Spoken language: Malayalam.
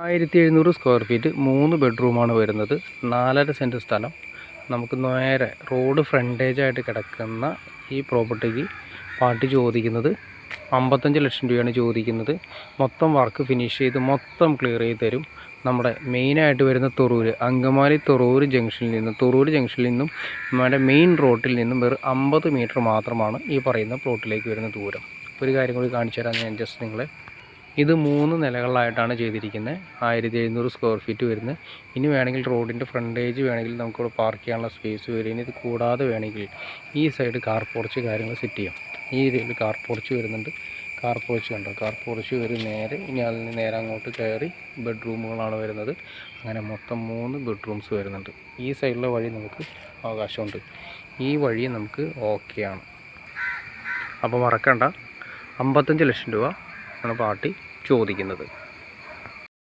1700 സ്ക്വയർ ഫീറ്റ് 3 ബെഡ്റൂമാണ് വരുന്നത്. 4.5 സെൻറ്റ് സ്ഥലം. നമുക്ക് നേരെ റോഡ് ഫ്രണ്ടേജ് ആയിട്ട് കിടക്കുന്ന ഈ പ്രോപ്പർട്ടിക്ക് പാർട്ടി ചോദിക്കുന്നത് 55 ലക്ഷം രൂപയാണ് ചോദിക്കുന്നത്. മൊത്തം വർക്ക് ഫിനിഷ് ചെയ്ത് മൊത്തം ക്ലിയർ ചെയ്ത് തരും. നമ്മുടെ മെയിനായിട്ട് വരുന്ന തൊറൂർ, അങ്കമാലി തൊറൂർ ജംഗ്ഷനിൽ നിന്നും നമ്മുടെ മെയിൻ റോഡിൽ നിന്നും വെറും 50 മീറ്റർ മാത്രമാണ് ഈ പറയുന്ന പ്ലോട്ടിലേക്ക് വരുന്ന ദൂരം. ഒരു കാര്യം കൂടി കാണിച്ചു തരാം ഞാൻ ജസ്റ്റ് നിങ്ങളെ. ഇത് 3 നിലകളിലായിട്ടാണ് ചെയ്തിരിക്കുന്നത്. 1700 സ്ക്വയർ ഫീറ്റ് വരുന്നത്. ഇനി വേണമെങ്കിൽ റോഡിൻ്റെ ഫ്രണ്ടേജ് വേണമെങ്കിൽ നമുക്കിവിടെ പാർക്ക് ചെയ്യാനുള്ള സ്പേസ് വരും. ഇനി ഇത് കൂടാതെ വേണമെങ്കിൽ ഈ സൈഡ് കാർ പോർച്ച് കാര്യങ്ങൾ സെറ്റ് ചെയ്യാം. ഈ ഏരിയയിൽ കാർ പോർച്ച് വരുന്നുണ്ട്. കാർ പോർച്ച് കണ്ടോ, കാർ പോർച്ച് വരും നേരെ. ഇനി അതിൽ നിന്ന് നേരെ അങ്ങോട്ട് കയറി ബെഡ്റൂമുകളാണ് വരുന്നത്. അങ്ങനെ മൊത്തം 3 ബെഡ്റൂംസ് വരുന്നുണ്ട്. ഈ സൈഡിലെ വഴി നമുക്ക് അവകാശമുണ്ട്. ഈ വഴി നമുക്ക് ഓക്കെയാണ്. അപ്പോൾ മറക്കണ്ട, 55 ലക്ഷം രൂപ ആണ് പാർട്ടി ചോദിക്കുന്നത്.